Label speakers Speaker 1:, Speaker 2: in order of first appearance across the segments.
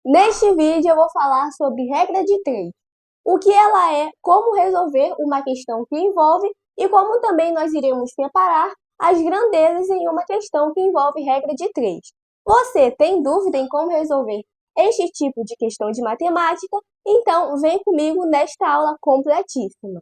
Speaker 1: Neste vídeo eu vou falar sobre regra de três, o que ela é, como resolver uma questão que envolve e como também nós iremos separar as grandezas em uma questão que envolve regra de três. Você tem dúvida em como resolver este tipo de questão de matemática? Então vem comigo nesta aula completíssima.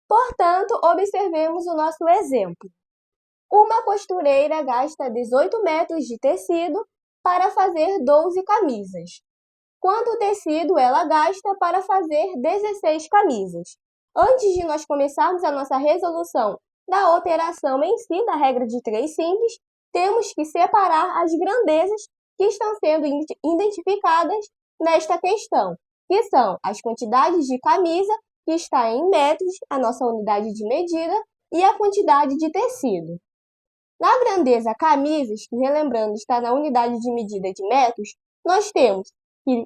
Speaker 1: Portanto, observemos o nosso exemplo. Uma costureira gasta 18 metros de tecido para fazer 12 camisas. Quanto tecido ela gasta para fazer 16 camisas? Antes de nós começarmos a nossa resolução da operação em si, da regra de três simples, temos que separar as grandezas que estão sendo identificadas nesta questão, que são as quantidades de camisa, que está em metros, a nossa unidade de medida, e a quantidade de tecido. Na grandeza camisas, que relembrando está na unidade de medida de metros, nós temos que,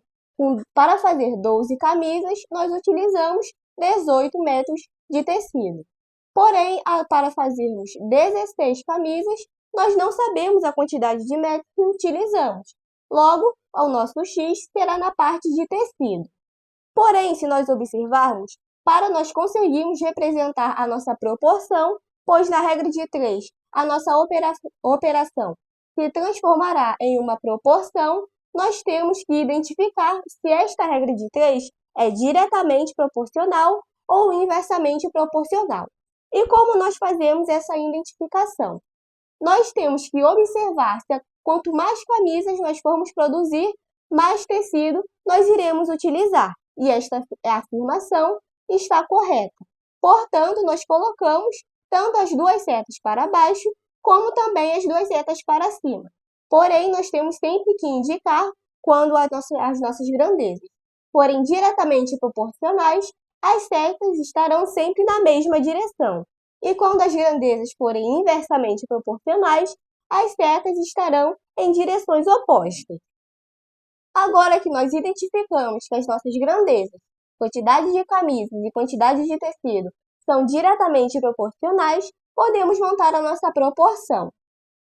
Speaker 1: para fazer 12 camisas, nós utilizamos 18 metros de tecido. Porém, para fazermos 16 camisas, nós não sabemos a quantidade de metros que utilizamos. Logo, o nosso X será na parte de tecido. Porém, se nós observarmos, para nós conseguirmos representar a nossa proporção, pois na regra de 3, a nossa operação se transformará em uma proporção, nós temos que identificar se esta regra de 3 é diretamente proporcional ou inversamente proporcional. E como nós fazemos essa identificação? Nós temos que observar se quanto mais camisas nós formos produzir, mais tecido nós iremos utilizar. E esta afirmação está correta. Portanto, nós colocamos tanto as duas setas para baixo, como também as duas setas para cima. Porém, nós temos sempre que indicar quando as nossas grandezas forem diretamente proporcionais, as setas estarão sempre na mesma direção. E quando as grandezas forem inversamente proporcionais, as setas estarão em direções opostas. Agora que nós identificamos que as nossas grandezas, quantidade de camisas e quantidade de tecido, são diretamente proporcionais, podemos montar a nossa proporção.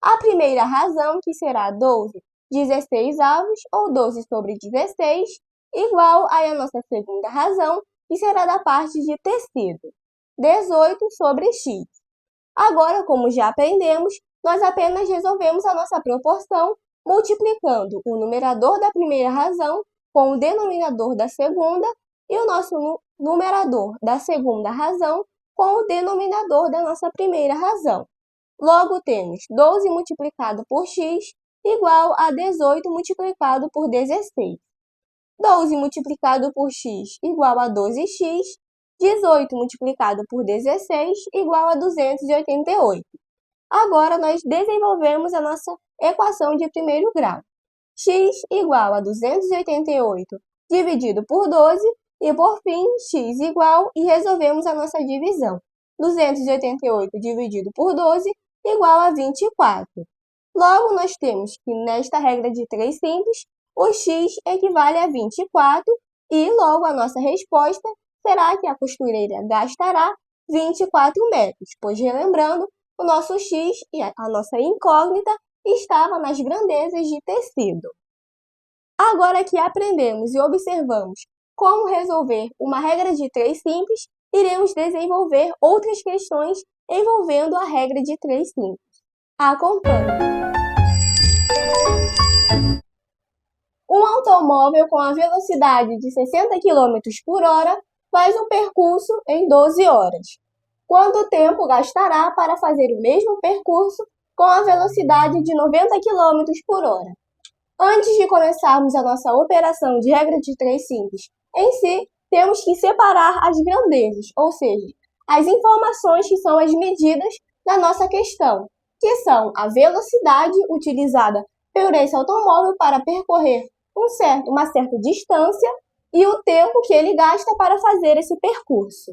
Speaker 1: A primeira razão, que será 12 16avos, ou 12 sobre 16, igual a nossa segunda razão, que será da parte de tecido, 18 sobre x. Agora, como já aprendemos, nós apenas resolvemos a nossa proporção multiplicando o numerador da primeira razão com o denominador da segunda e o nosso numerador da segunda razão com o denominador da nossa primeira razão. Logo, temos 12 multiplicado por x igual a 18 multiplicado por 16. 12 multiplicado por x igual a 12x, 18 multiplicado por 16 igual a 288. Agora, nós desenvolvemos a nossa equação de primeiro grau. X igual a 288 dividido por 12 e, por fim, x igual, e resolvemos a nossa divisão. 288 dividido por 12 igual a 24. Logo, nós temos que, nesta regra de três simples, o x equivale a 24 e, logo, a nossa resposta será que a costureira gastará 24 metros, pois, relembrando, o nosso x e a nossa incógnita estava nas grandezas de tecido. Agora que aprendemos e observamos como resolver uma regra de três simples, iremos desenvolver outras questões envolvendo a regra de três simples. Acompanhe! Um automóvel com a velocidade de 60 km por hora faz um percurso em 12 horas. Quanto tempo gastará para fazer o mesmo percurso com a velocidade de 90 km por hora? Antes de começarmos a nossa operação de regra de três simples em si, temos que separar as grandezas, ou seja, as informações que são as medidas da nossa questão, que são a velocidade utilizada por esse automóvel para percorrer uma certa distância e o tempo que ele gasta para fazer esse percurso.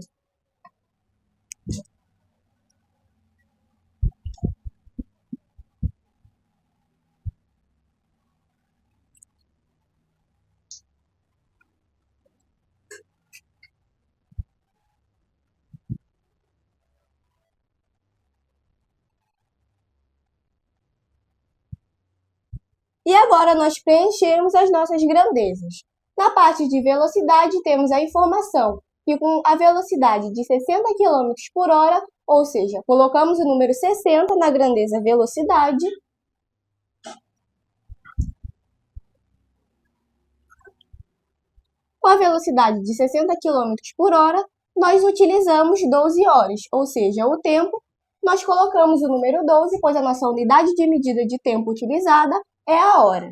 Speaker 1: Agora nós preenchemos as nossas grandezas. Na parte de velocidade, temos a informação que com a velocidade de 60 km por hora, ou seja, colocamos o número 60 na grandeza velocidade, com a velocidade de 60 km por hora, nós utilizamos 12 horas, ou seja, o tempo, nós colocamos o número 12, pois a nossa unidade de medida de tempo utilizada é a hora.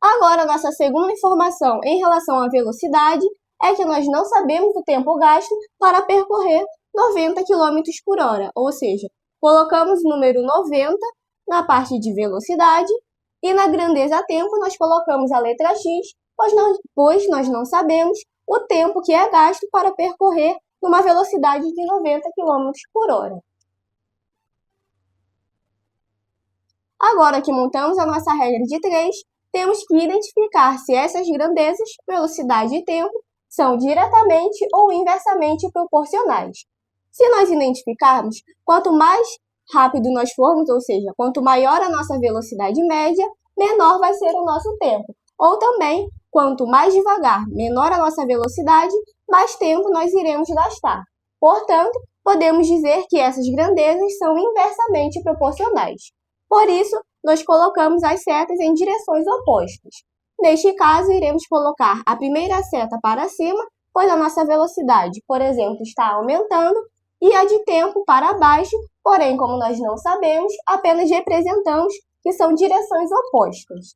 Speaker 1: Agora, nossa segunda informação em relação à velocidade é que nós não sabemos o tempo gasto para percorrer 90 km por hora, ou seja, colocamos o número 90 na parte de velocidade e na grandeza tempo nós colocamos a letra X, pois nós não sabemos o tempo que é gasto para percorrer numa velocidade de 90 km por hora. Agora que montamos a nossa regra de 3, temos que identificar se essas grandezas, velocidade e tempo, são diretamente ou inversamente proporcionais. Se nós identificarmos, quanto mais rápido nós formos, ou seja, quanto maior a nossa velocidade média, menor vai ser o nosso tempo. Ou também, quanto mais devagar, menor a nossa velocidade, mais tempo nós iremos gastar. Portanto, podemos dizer que essas grandezas são inversamente proporcionais. Por isso, nós colocamos as setas em direções opostas. Neste caso, iremos colocar a primeira seta para cima, pois a nossa velocidade, por exemplo, está aumentando, e a de tempo para baixo, porém, como nós não sabemos, apenas representamos que são direções opostas.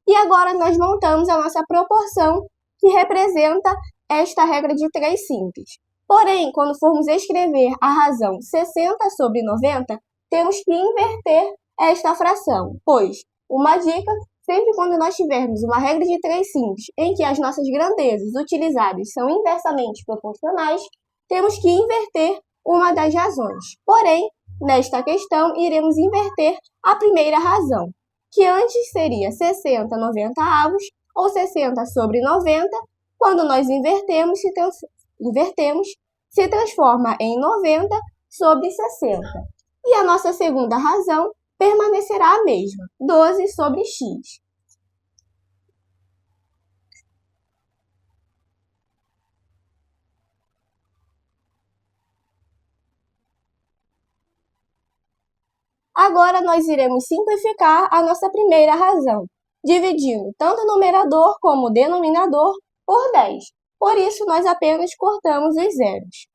Speaker 1: E agora nós montamos a nossa proporção, que representa esta regra de 3 simples. Porém, quando formos escrever a razão 60 sobre 90, temos que inverter esta fração, pois, uma dica, sempre quando nós tivermos uma regra de 3 simples em que as nossas grandezas utilizadas são inversamente proporcionais, temos que inverter uma das razões. Porém, nesta questão, iremos inverter a primeira razão, que antes seria 60 90avos, ou 60 sobre 90, quando nós invertemos, se transforma em 90 sobre 60. E a nossa segunda razão permanecerá a mesma, 12 sobre x. Agora nós iremos simplificar a nossa primeira razão, dividindo tanto o numerador como o denominador por 10. Por isso, nós apenas cortamos os zeros.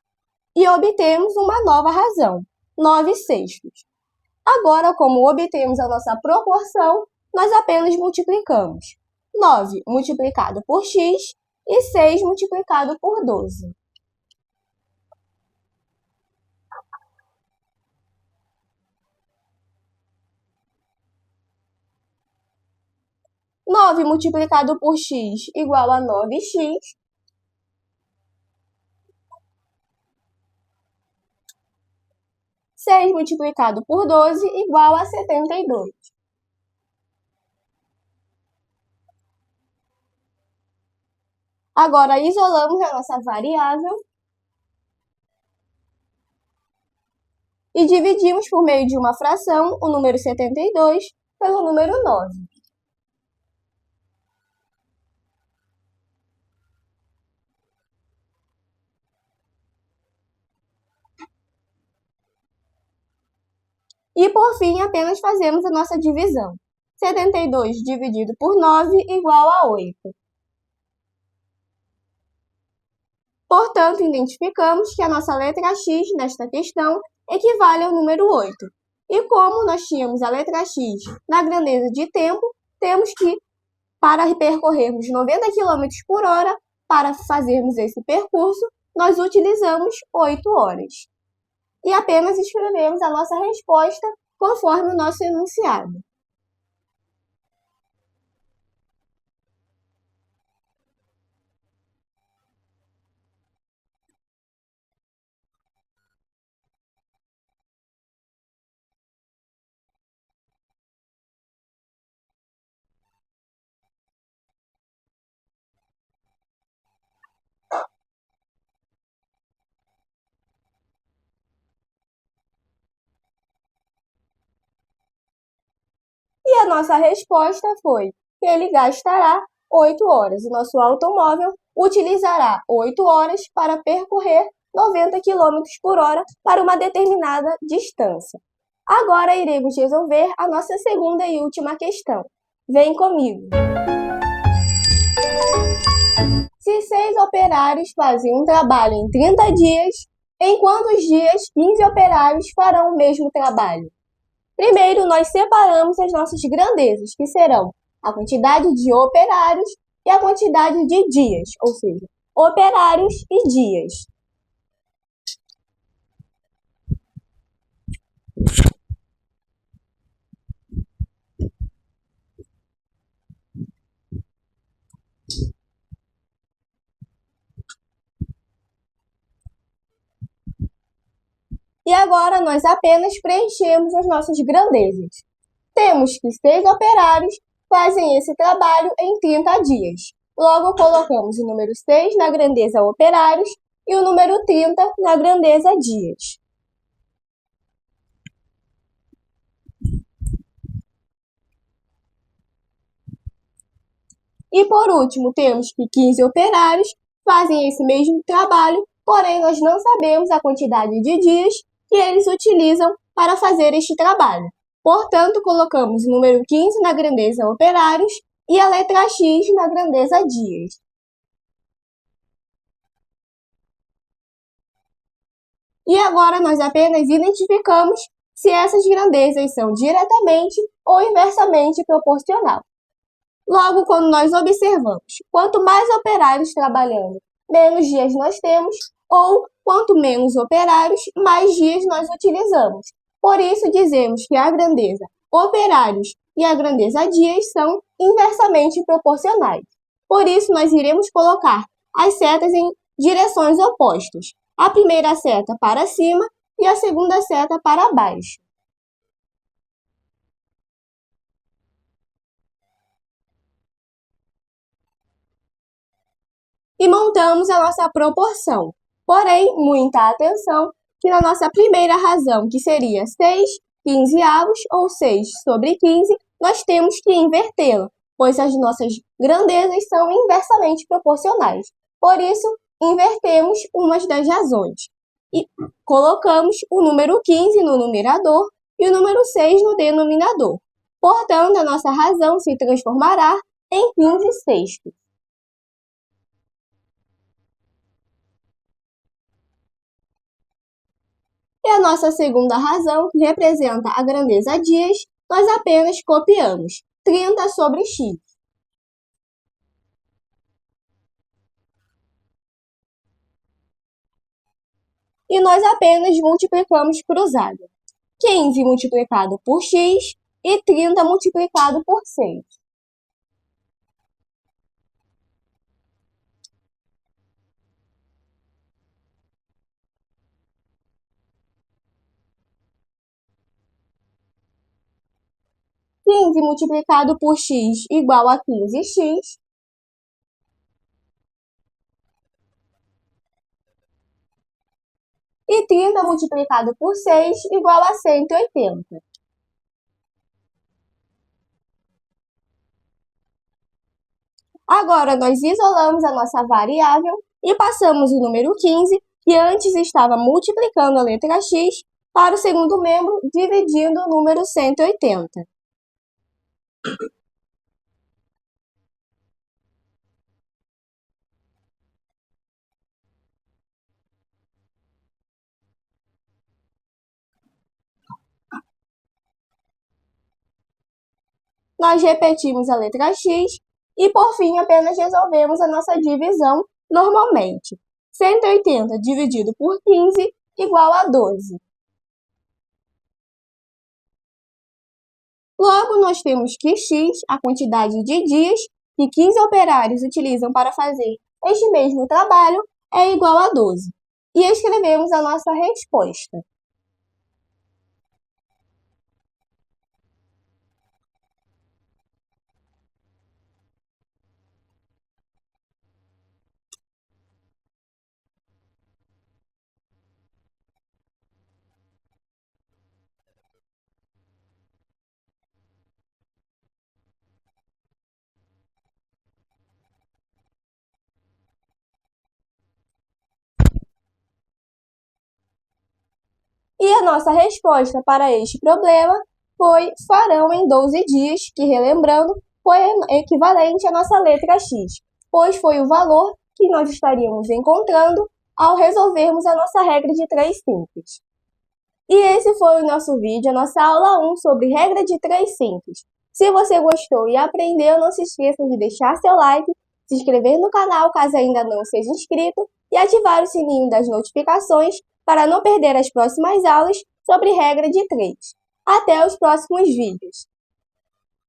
Speaker 1: E obtemos uma nova razão, 9/6. Agora, como obtemos a nossa proporção, nós apenas multiplicamos 9 multiplicado por x e 6 multiplicado por 12. 9 multiplicado por x igual a 9x. 6 multiplicado por 12 igual a 72. Agora, isolamos a nossa variável e dividimos por meio de uma fração o número 72 pelo número 9. E, por fim, apenas fazemos a nossa divisão. 72 dividido por 9 igual a 8. Portanto, identificamos que a nossa letra x nesta questão equivale ao número 8. E como nós tínhamos a letra x na grandeza de tempo, temos que, para percorrermos 90 km por hora, para fazermos esse percurso, nós utilizamos 8 horas. E apenas escrevemos a nossa resposta conforme o nosso enunciado. a nossa resposta foi que ele gastará 8 horas. O nosso automóvel utilizará 8 horas para percorrer 90 km por hora para uma determinada distância. Agora iremos resolver a nossa segunda e última questão. Vem comigo! Se 6 operários fazem um trabalho em 30 dias, em quantos dias 15 operários farão o mesmo trabalho? Primeiro, nós separamos as nossas grandezas, que serão a quantidade de operários e a quantidade de dias, ou seja, operários e dias. E agora nós apenas preenchemos as nossas grandezas. Temos que 6 operários fazem esse trabalho em 30 dias. Logo, colocamos o número 6 na grandeza operários e o número 30 na grandeza dias. E por último, temos que 15 operários fazem esse mesmo trabalho, porém nós não sabemos a quantidade de dias que eles utilizam para fazer este trabalho. Portanto, colocamos o número 15 na grandeza operários e a letra X na grandeza dias. E agora nós apenas identificamos se essas grandezas são diretamente ou inversamente proporcional. Logo, quando nós observamos, quanto mais operários trabalhando, menos dias nós temos, ou quanto menos operários, mais dias nós utilizamos. Por isso, dizemos que a grandeza operários e a grandeza dias são inversamente proporcionais. Por isso, nós iremos colocar as setas em direções opostas. A primeira seta para cima e a segunda seta para baixo. E montamos a nossa proporção. Porém, muita atenção que na nossa primeira razão, que seria 6 quinzeavos ou 6 sobre 15, nós temos que invertê-la, pois as nossas grandezas são inversamente proporcionais. Por isso, invertemos umas das razões. E colocamos o número 15 no numerador e o número 6 no denominador. Portanto, a nossa razão se transformará em 15 sextos. E a nossa segunda razão, que representa a grandeza dias, nós apenas copiamos 30 sobre x. E nós apenas multiplicamos cruzado. 15 multiplicado por x e 30 multiplicado por 6. Quinze multiplicado por x igual a 15x. E 30 multiplicado por 6 igual a 180. Agora, nós isolamos a nossa variável e passamos o número 15, que antes estava multiplicando a letra x, para o segundo membro, dividindo o número 180. Nós repetimos a letra x e, por fim, apenas resolvemos a nossa divisão normalmente. 180 dividido por 15 igual a 12. Logo, nós temos que x, a quantidade de dias que 15 operários utilizam para fazer este mesmo trabalho, é igual a 12. E escrevemos a nossa resposta. E a nossa resposta para este problema foi farão em 12 dias, que, relembrando, foi equivalente à nossa letra X, pois foi o valor que nós estaríamos encontrando ao resolvermos a nossa regra de 3 simples. E esse foi o nosso vídeo, a nossa aula 1 sobre regra de 3 simples. Se você gostou e aprendeu, não se esqueça de deixar seu like, se inscrever no canal caso ainda não seja inscrito e ativar o sininho das notificações para não perder as próximas aulas sobre regra de 3. Até os próximos vídeos!